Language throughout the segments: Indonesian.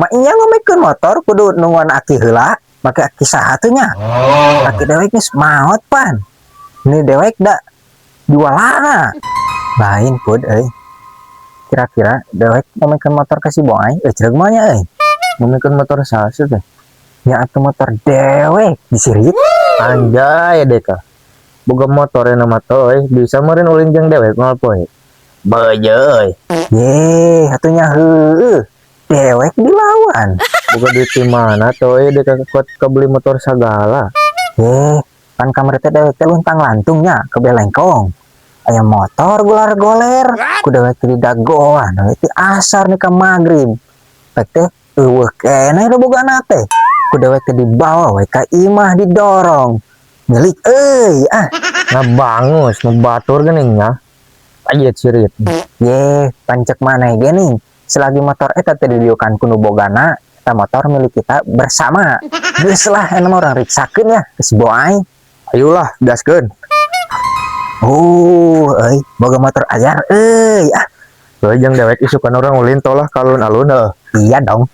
mak iya ngomongin motor kudu nungguan aki heula make aki sahatunya aki dewek geus maot pan ini dewek da jualana lain pud kira-kira dewek ngomongin motor kasih boy ceug mah nya ngomongin motor saha teh ya atuh motor dewek disirit anjay deka boga motor nama toy bisa meureun ulin jeung dewek moal poe beuy ye atunya heueuh dewek dilawan boga duit di mana toy deka kuat kebeli motor sagala ye kan kamar teh dewek teh luntang lantungnya ke Belengkong aya motor golar-goler ku dewek di dagoan dewek asar nih ka magrib pek teh eueuh keneh do bogana teh ku dewek di bawah we ka imah didorong ngelik ngabangus ngebatur geningnya aja cirit ye pancek maneh geuning selagi motor eta teh didieukan ku nu bogana eta motor milik kita bersama geus lah anu orang riksakeun ya geus boai ayolah gaskeun boga motor anyar jeung dewek isukan orang ulin tolah kalun-alun iya dong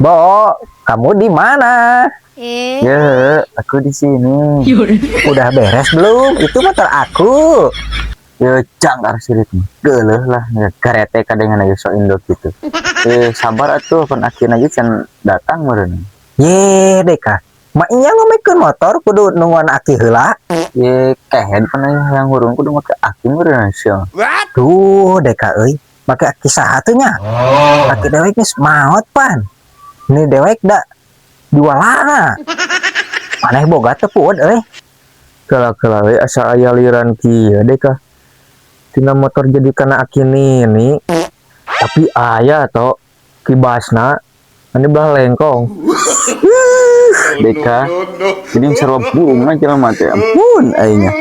Bo, kamu di mana? Ya, aku di sini. Udah beres belum? Itu motor aku. Ya, jangan sirit. Geuleuh lah, karete kadengan aja so indok gitu. Sabar atuh, pan akhirnya aja can datang meureun. Ye, Deka. Mak iya ngomongin motor kudu nungguan aki heula. Ye, kehen pan yang hurung kudu make aki meureun sia. Duh, Deka euy. Make aki saha teh nya? Aki dewek geus maot pan. Ini dewek da jualana maneh boga teu pud kala-kala we asa aya liran kieu Deka tina motor jadi kana aki nini tapi aya to kibasna anu belah lengkong Deka jadi sarua burung na jelema teh ampun aya nya